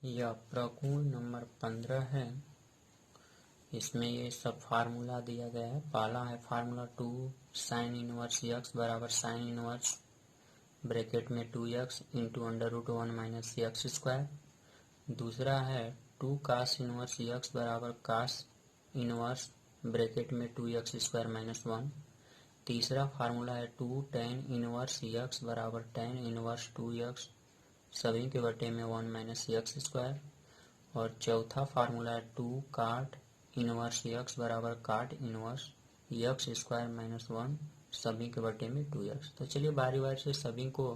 यह प्रकरण नंबर 15 है। इसमें ये सब फार्मूला दिया गया है। पहला है फार्मूला 2 साइन इनवर्स यक्स बराबर साइन इनवर्स ब्रैकेट में 2x into under root 1 minus x square. दूसरा है 2 कास इनवर्स यक्स बराबर कास इनवर्स ब्रैकेट में 2x स्क्वायर माइनस 1। तीसरा फार्मूला है 2 टेन इनवर्स यक्स बराबर टेन इनवर्स 2x सभी के बटे में 1 माइनस यक्स स्क्वायर। और चौथा फार्मूला है 2 काट इनवर्स यक्स बराबर काट इनवर्स यक्स स्क्वायर माइनस 1 सभी के बटे में 2x। तो चलिए बारी बारी से सभी को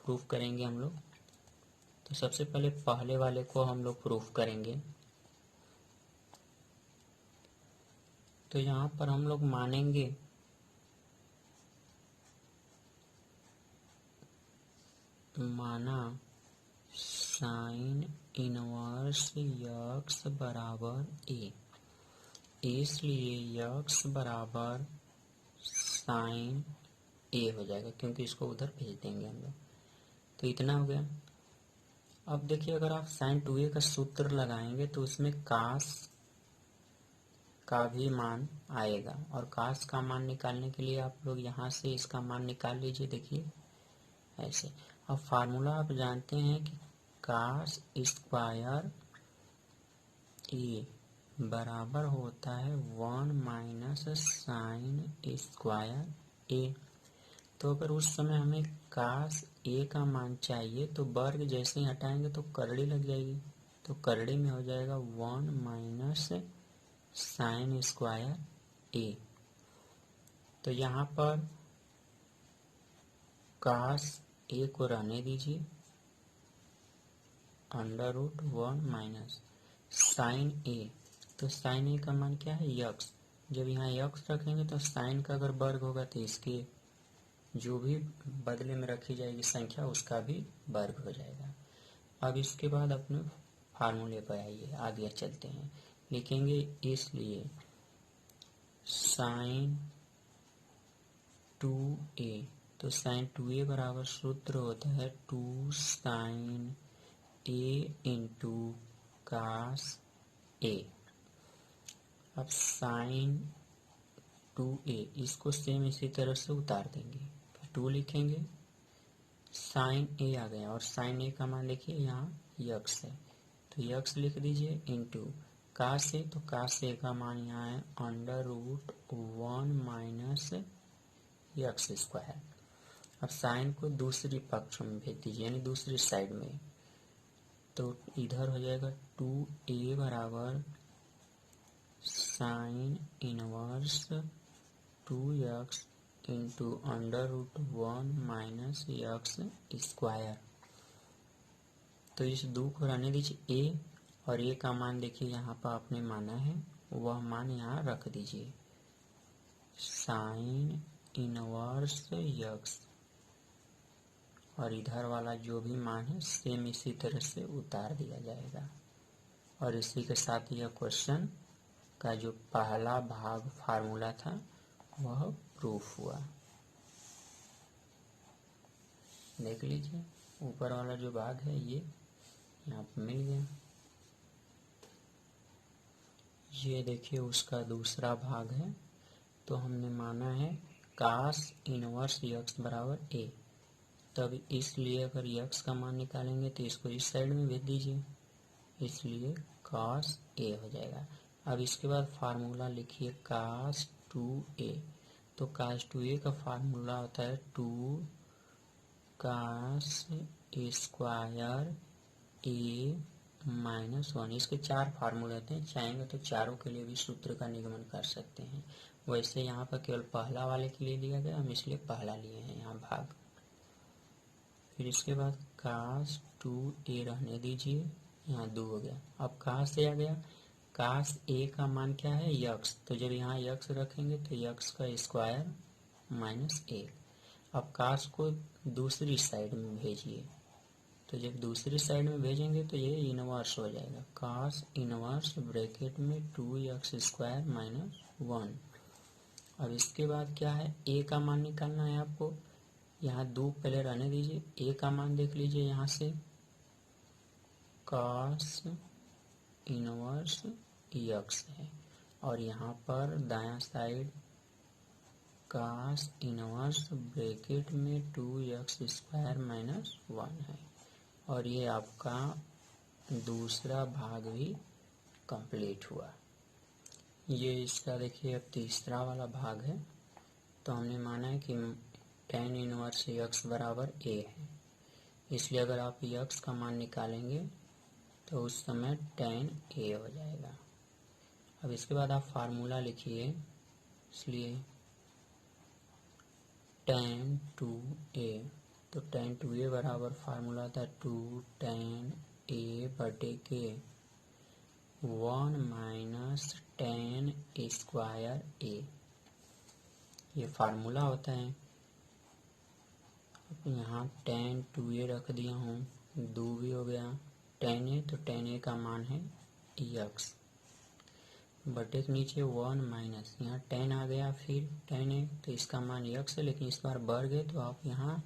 प्रूफ करेंगे हम लोग। तो सबसे पहले पहले वाले को हम लोग प्रूफ करेंगे। तो यहाँ पर हम लोग मानेंगे माना साइन इनवर्स यक्स बराबर ए, इसलिए यक्स बराबर साइन ए हो जाएगा क्योंकि इसको उधर भेज देंगे हम लोग। तो इतना हो गया। अब देखिए अगर आप साइन 2a का सूत्र लगाएंगे तो उसमें कास का भी मान आएगा और कास का मान निकालने के लिए आप लोग यहाँ से इसका मान निकाल लीजिए। देखिए ऐसे। अब फार्मूला आप जानते हैं कि कास स्क्वायर ए बराबर होता है 1 माइनस साइन स्क्वायर ए। तो अगर उस समय हमें कास ए का मान चाहिए तो वर्ग जैसे ही हटाएंगे तो करड़ी लग जाएगी। तो करड़ी में हो जाएगा 1 माइनस साइन स्क्वायर ए। तो यहाँ पर कास ए को रहने दीजिए अंडर रूट 1 माइनस साइन ए। तो साइन ए का मान क्या है यक्स। जब यहाँ यक्स रखेंगे तो साइन का अगर वर्ग होगा तो इसके जो भी बदले में रखी जाएगी संख्या उसका भी वर्ग हो जाएगा। अब इसके बाद अपने फार्मूले पर आइए, आगे चलते हैं। लिखेंगे इसलिए साइन 2a। तो साइन 2a बराबर सूत्र होता है 2 साइन ए इंटू कास ए। अब साइन 2a इसको सेम इसी तरह से उतार देंगे। 2 लिखेंगे, साइन ए आ गया और साइन ए का मान देखिए यहाँ यक्स है तो यक्स लिख दीजिए इंटू कास ए। तो कास ए का मान यहाँ है under root 1 minus x square. अब साइन को दूसरी पक्ष में भेज दीजिए यानी दूसरी साइड में। तो इधर हो जाएगा 2a बराबर sine inverse 2x into under root 1 minus x square. तो इस 2 को रहने दीजिए a और a का मान देखिए यहाँ पर आपने माना है वह मान यहाँ रख दीजिए साइन इनवर्स यक्स और इधर वाला जो भी मान है सेम इसी तरह से उतार दिया जाएगा। और इसी के साथ यह क्वेश्चन का जो पहला भाग फार्मूला था वह प्रूफ हुआ। देख लीजिए ऊपर वाला जो भाग है ये यहाँ पर मिल गया। ये देखिए उसका दूसरा भाग है। तो हमने माना है कास इनवर्स यक्स बराबर ए। तब इसलिए अगर यक्स का मान निकालेंगे तो इसको इस साइड में भेज दीजिए, इसलिए कास ए हो जाएगा। अब इसके बाद फार्मूला लिखिए कास 2a। तो कास 2a का फार्मूला होता है 2 कास स्क्वायर ए माइनस 1। इसके 4 फार्मूले होते हैं, चाहेंगे तो चारों के लिए भी सूत्र का निगमन कर सकते हैं। वैसे यहाँ पर केवल पहला वाले के लिए दिया गया, हम इसलिए पहला लिए हैं यहाँ भाग। फिर इसके बाद कास 2a रहने दीजिए, यहाँ 2 हो गया। अब कास ए आ गया, कास ए का मान क्या है यक्स। तो जब यहाँ यक्स रखेंगे तो यक्स का स्क्वायर माइनस 1। अब कास को दूसरी साइड में भेजिए। तो जब दूसरी साइड में भेजेंगे तो ये इनवर्स हो जाएगा कास इनवर्स ब्रैकेट में 2x स्क्वायर माइनस 1। अब इसके बाद क्या है ए का मान निकालना है आपको। यहाँ 2 पहले रहने दीजिए। ए का मान देख लीजिए यहाँ से कॉस इनवर्स यक्स है और यहाँ पर दायां साइड कॉस इनवर्स ब्रैकेट में 2x² माइनस 1 है और ये आपका दूसरा भाग भी कंप्लीट हुआ। ये इसका देखिए अब तीसरा वाला भाग है। तो हमने माना है कि tan इनवर्स x बराबर a है, इसलिए अगर आप x का मान निकालेंगे तो उस समय tan a हो जाएगा। अब इसके बाद आप फार्मूला लिखिए, इसलिए tan 2a, तो tan 2a बराबर फार्मूला था 2 tan a बटे के 1 माइनस tan स्क्वायर a, ये फार्मूला होता है। अब यहाँ tan 2a रख दिया हूँ, 2 भी हो गया tan a, तो tan a का मान है x बटे के नीचे 1 माइनस यहाँ tan आ गया, फिर tan a, तो इसका मान x है, लेकिन इस बार वर्ग है तो आप यहाँ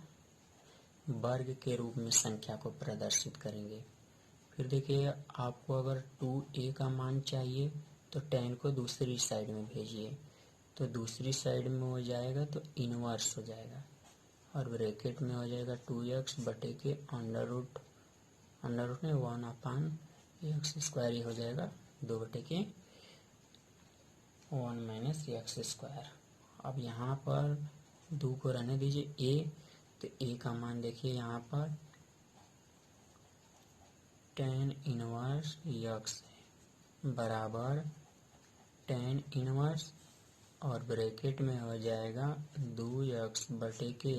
वर्ग के रूप में संख्या को प्रदर्शित करेंगे। फिर देखिए आपको अगर 2a का मान चाहिए तो tan को दूसरी साइड में भेजिए, तो दूसरी साइड में हो जाएगा तो इनवर्स हो जाएगा और ब्रैकेट में हो जाएगा 2x बटे के अंडर रूट में 1/x² ही हो जाएगा 2 बटे के 1 माइनस x²। अब यहाँ पर 2 को रहने दीजिए a, तो a का मान देखिए यहाँ पर tan इनवर्स x है बराबर tan इनवर्स और ब्रैकेट में हो जाएगा 2x बटे के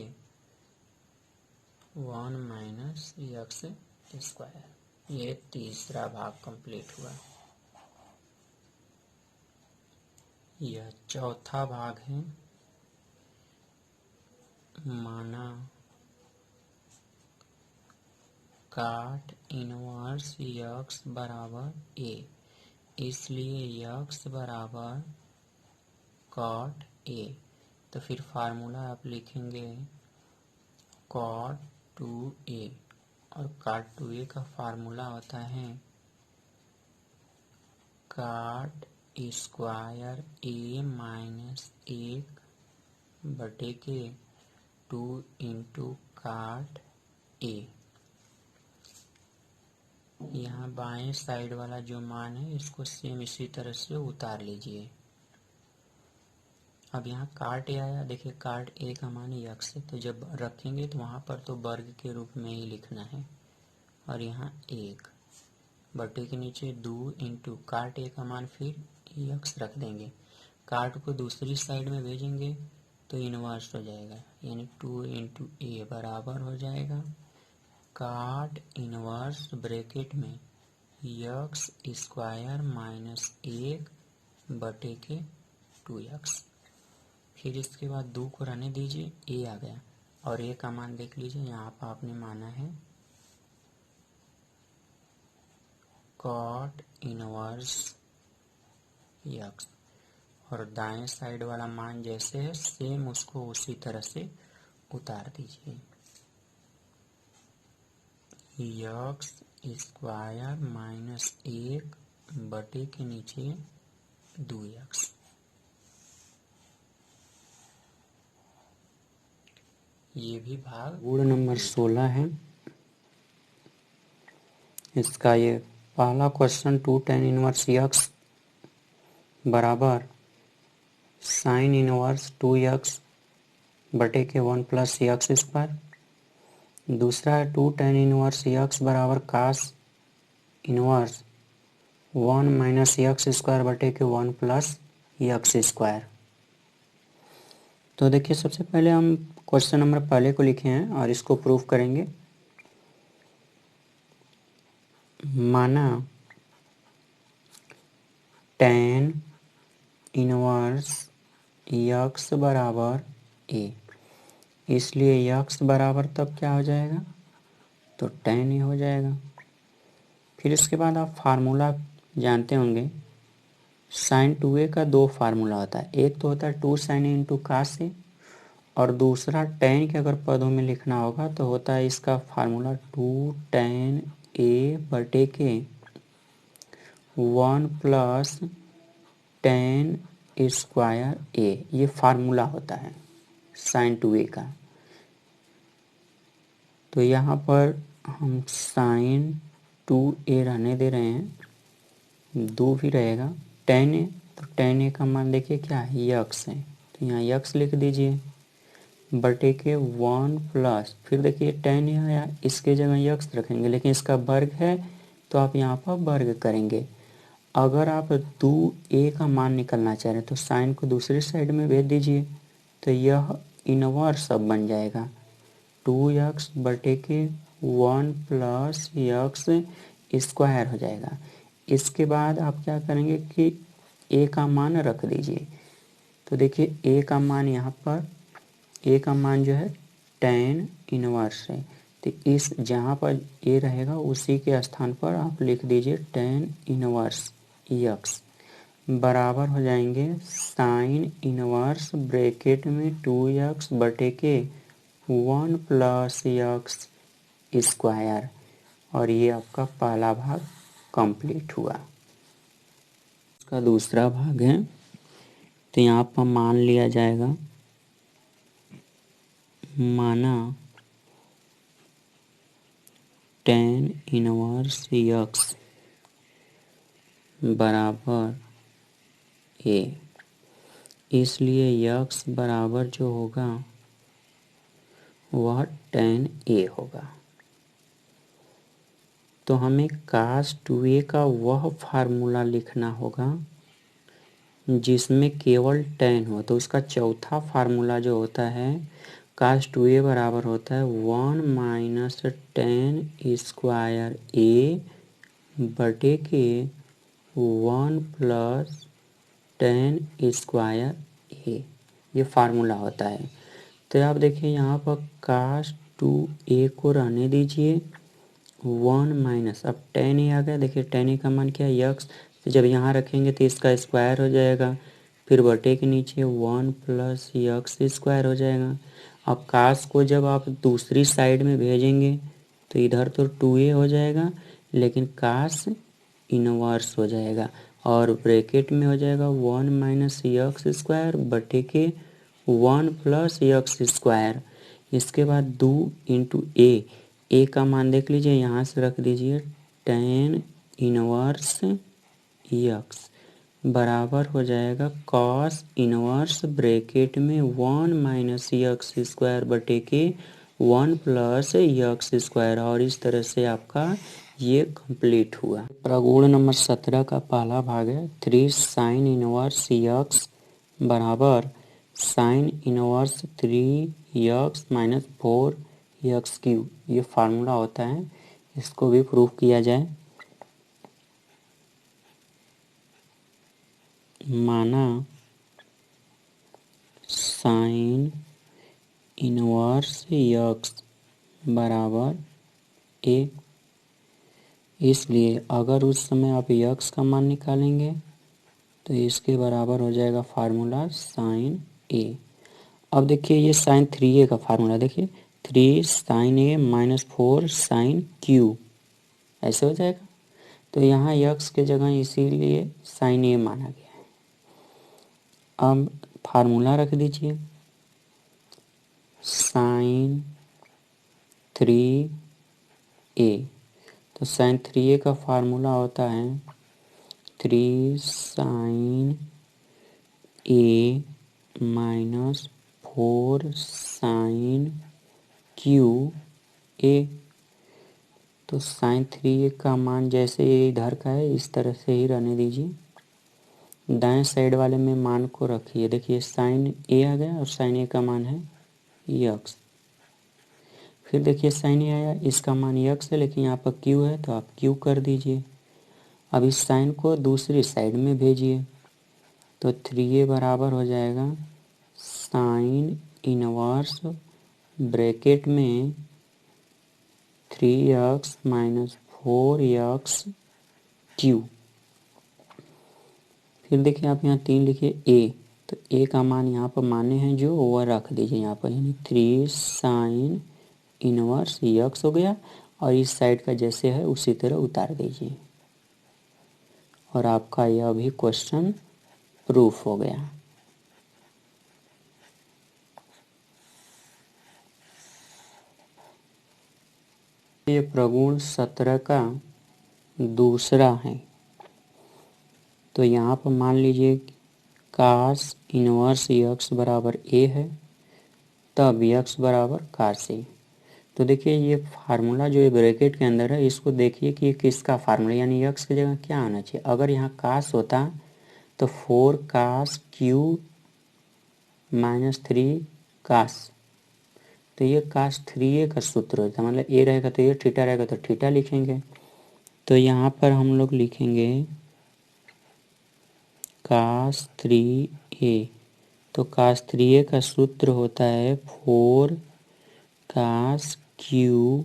1 माइनस x²। ये तीसरा भाग कंप्लीट हुआ। यह चौथा भाग है। माना काट इनवर्स x बराबर a, इसलिए x बराबर cot a, तो फिर फार्मूला आप लिखेंगे cot 2a और cot 2a का फार्मूला होता है cot स्क्वायर a माइनस 1 बटे के 2 इंटू cot a। यहाँ बाएं साइड वाला जो मान है इसको सेम इसी तरह से उतार लीजिए। अब यहाँ काट ए आया, देखिए काट ए का मान x है, तो जब रखेंगे तो वहाँ पर तो वर्ग के रूप में ही लिखना है और यहाँ 1 बटे के नीचे 2 इंटू काट ए का मान फिर x रख देंगे, काट को दूसरी साइड में भेजेंगे तो इनवर्स हो जाएगा, यानी 2 इंटू ए बराबर हो जाएगा काट इनवर्स ब्रैकेट में x² माइनस 1 बटे के 2x। फिर इसके बाद 2 को रहने दीजिए, a आ गया और a का मान देख लीजिए, यहाँ पर आपने माना है cot इनवर्स x और दाएं साइड वाला मान जैसे है सेम उसको उसी तरह से उतार दीजिए। x² माइनस 1 बटे के नीचे 2x। ये भी भाग गुण नंबर 16 है। इसका ये पहला क्वेश्चन 2 tan इनवर्स x बराबर साइन इनवर्स 2x बटे के 1 प्लस x²। दूसरा है 2 tan इनवर्स x बराबर कास इनवर्स 1 माइनस x² बटे के 1 प्लस x²। तो देखिए सबसे पहले हम क्वेश्चन नंबर पहले को लिखे हैं और इसको प्रूफ करेंगे। माना tan इनवर्स x बराबर a, इसलिए x बराबर तब क्या हो जाएगा, तो tan a हो जाएगा। फिर इसके बाद आप फार्मूला जानते होंगे, साइन 2a का 2 फार्मूला होता है, एक तो होता है 2 sin a into cos a और दूसरा tan के अगर पदों में लिखना होगा तो होता है इसका फार्मूला 2 tan ए बटे के 1 प्लस टेन स्क्वायर ए, ये फार्मूला होता है साइन 2a का। तो यहाँ पर हम साइन 2a रहने दे रहे हैं, 2 भी रहेगा, टेन ए, तो टेन ए का मान देखिए क्या है, यक्स है, तो यहाँ यक्स लिख दीजिए बटे के 1 प्लस, फिर देखिए टेन ए आया, इसके जगह यक्स रखेंगे, लेकिन इसका वर्ग है तो आप यहाँ पर वर्ग करेंगे। अगर आप 2a का मान निकलना चाह रहे हैं तो साइन को दूसरी साइड में भेज दीजिए, तो यह इनवर्स अब बन जाएगा 2x बटे के 1 प्लस यक्स स्क्वायर हो जाएगा। इसके बाद आप क्या करेंगे कि a का मान रख दीजिए, तो देखिए a का मान यहाँ पर, a का मान जो है टेन इनवर्स है, तो इस जहाँ पर a रहेगा उसी के स्थान पर आप लिख दीजिए टेन इनवर्स यक्स बराबर हो जाएंगे साइन इनवर्स ब्रैकेट में 2x बटे के 1 प्लस यक्स स्क्वायर, और ये आपका पहला भाग कंप्लीट हुआ। इसका दूसरा भाग है, तो यहाँ पर मान लिया जाएगा, माना टेन इनवर्स यक्स बराबर ए, इसलिए यक्स बराबर जो होगा वह टेन ए होगा। तो हमें cos 2a का वह फार्मूला लिखना होगा जिसमें केवल टेन हो, तो उसका चौथा फार्मूला जो होता है cos 2a बराबर होता है 1 माइनस टेन स्क्वायर ए बटे के 1 प्लस टेन स्क्वायर ए, ये फार्मूला होता है। तो आप देखिए यहाँ पर cos 2a को रहने दीजिए 1 माइनस, अब टेन ए आ गया, देखिए टेन ए का मान क्या है यक्स, तो जब यहाँ रखेंगे तो इसका स्क्वायर हो जाएगा, फिर बटे के नीचे 1 प्लस यक्स स्क्वायर हो जाएगा। अब कास को जब आप दूसरी साइड में भेजेंगे तो इधर तो 2a हो जाएगा, लेकिन कास इनवर्स हो जाएगा और ब्रैकेट में हो जाएगा 1 माइनस यक्स स्क्वायर बटे के 1 प्लस यक्स स्क्वायर। इसके बाद 2 इंटू ए का मान देख लीजिए, यहाँ से रख दीजिए टेन इनवर्स यक्स बराबर हो जाएगा कॉस इनवर्स ब्रैकेट में 1 माइनस यक्स स्क्वायर बटे के 1 प्लस यक्स स्क्वायर, और इस तरह से आपका ये कंप्लीट हुआ। प्रगुण नंबर 17 का पहला भाग है 3 साइन इनवर्स यक्स बराबर sine inverse 3 x minus 4 x cube, ये फार्मूला होता है, इसको भी प्रूफ किया जाए। माना साइन इनवर्स यक्स बराबर ए, इसलिए अगर उस समय आप यक्स का मान निकालेंगे तो इसके बराबर हो जाएगा फार्मूला साइन ए। अब देखिए ये साइन 3a का फार्मूला देखिए, 3 sine A minus 4 sine Q, ऐसे हो जाएगा। तो यहाँ यक्स के जगह इसीलिए साइन ए माना गया है। अब फार्मूला रख दीजिए साइन 3a, तो साइन 3a का फार्मूला होता है 3 sine A minus 4 sine cube A. तो साइन 3a का मान जैसे ये इधर का है इस तरह से ही रहने दीजिए, दाएं साइड वाले में मान को रखिए, देखिए साइन ए आ गया और साइन ए का मान है यक्स। फिर देखिए साइन ए आया, इसका मान यक्स है लेकिन यहाँ पर क्यू है तो आप क्यू कर दीजिए। अब इस साइन को दूसरी साइड में भेजिए, तो 3a बराबर हो जाएगा साइन इनवर्स ब्रैकेट में 3x माइनस 4x क्यू। फिर देखिए आप यहाँ 3 लिखिए a, तो a का मान यहाँ पर माने हैं जो वह रख दीजिए यहाँ पर, यानी 3 साइन इनवर्स यक्स हो गया और इस साइड का जैसे है उसी तरह उतार दीजिए और आपका यह भी क्वेश्चन प्रूफ हो गया। ये प्रगुण 17 का दूसरा है। तो यहाँ पर मान लीजिए कास इनवर्स यक्स बराबर ए है, तब यक्स बराबर कास ए। तो देखिए ये फार्मूला जो है ब्रैकेट के अंदर है, इसको देखिए कि ये किसका फार्मूला, यानी यक्स की जगह क्या आना चाहिए। अगर यहाँ कास होता तो 4 कास क्यू -3 कास, तो ये कास 3a का सूत्र होता है, मतलब ए रहेगा तो ये, थीटा रहेगा तो थीटा लिखेंगे। तो यहाँ पर हम लोग लिखेंगे कास 3a, तो कास 3a का सूत्र होता है 4 कास क्यू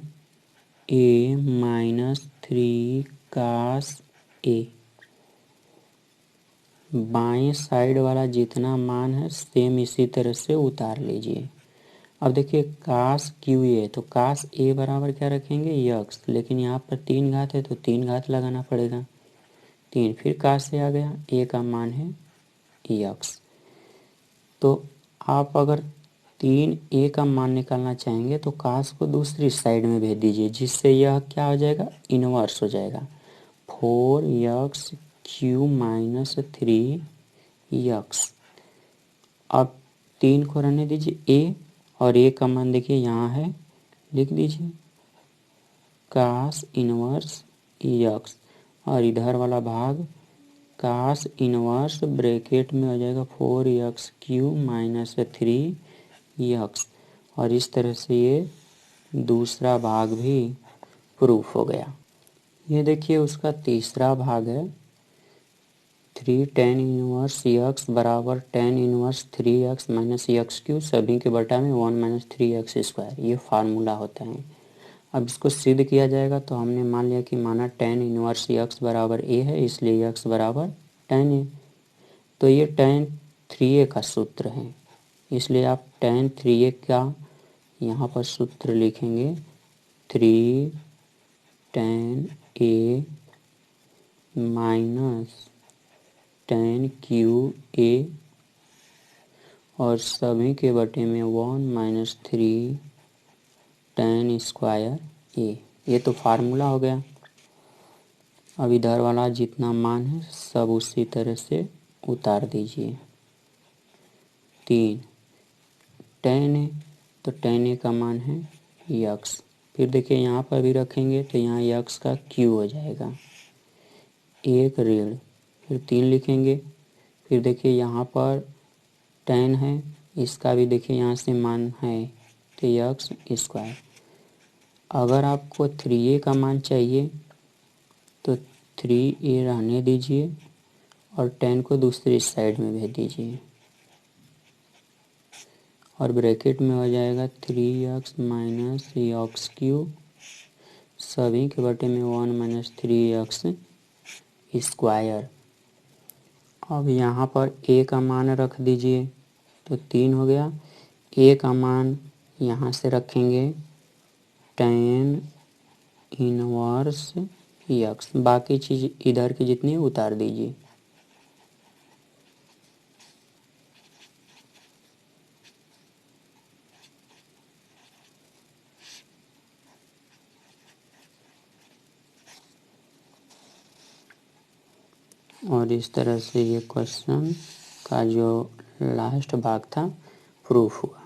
ए -3 कास ए। बाएं साइड वाला जितना मान है सेम इसी तरह से उतार लीजिए। अब देखिए कास क्यू ए, तो कास ए बराबर क्या रखेंगे यक्स, लेकिन यहाँ पर 3 घात है तो 3 घात लगाना पड़ेगा, 3 फिर कास से आ गया, ए का मान है यक्स। तो आप अगर 3a का मान निकालना चाहेंगे तो कास को दूसरी साइड में भेज दीजिए, जिससे यह क्या हो जाएगा इनवर्स हो जाएगा, 4x क्यू -3 यक्स। अब 3 को रहने दीजिए a, और a का मान देखिए यहाँ है, लिख दीजिए कास इनवर्स यक्स, और इधर वाला भाग कास इनवर्स ब्रैकेट में हो जाएगा 4x क्यू -3 यक्स। और इस तरह से ये दूसरा भाग भी प्रूफ हो गया। ये देखिए उसका तीसरा भाग है 3 tan इनवर्स यक्स बराबर tan inverse 3x -x Q सभी के बटा में 1 - 3x स्क्वायर, ये फार्मूला होता है। अब इसको सिद्ध किया जाएगा, तो हमने मान लिया कि माना tan इनवर्स यक्स बराबर a है, इसलिए यक्स बराबर tan a। तो ये tan 3a का सूत्र है, इसलिए आप tan 3a का यहाँ पर सूत्र लिखेंगे 3 tan a minus tan Q a, और सभी के बटे में 1 - 3 tan स्क्वायर a। ये तो फार्मूला हो गया। अब इधर वाला जितना मान है सब उसी तरह से उतार दीजिए। 3 tan a, तो tan a का मान है यक्स, फिर देखिए यहाँ पर भी रखेंगे तो यहाँ यक्स का क्यू हो जाएगा, 1 ऋण, फिर 3 लिखेंगे, फिर देखिए यहाँ पर tan है, इसका भी देखिए यहाँ से मान है तो यक्स स्क्वायर। अगर आपको 3a का मान चाहिए तो 3a रहने दीजिए और tan को दूसरी साइड में भेज दीजिए, और ब्रैकेट में हो जाएगा 3x - यक्स क्यू सभी के बटे में 1 - 3x स्क्वायर। अब यहाँ पर a का मान रख दीजिए, तो 3 हो गया। a का मान यहाँ से रखेंगे tan इनवर्स यक्स, बाकी चीज़ इधर की जितनी उतार दीजिए। और इस तरह से ये क्वेश्चन का जो लास्ट भाग था प्रूफ हुआ।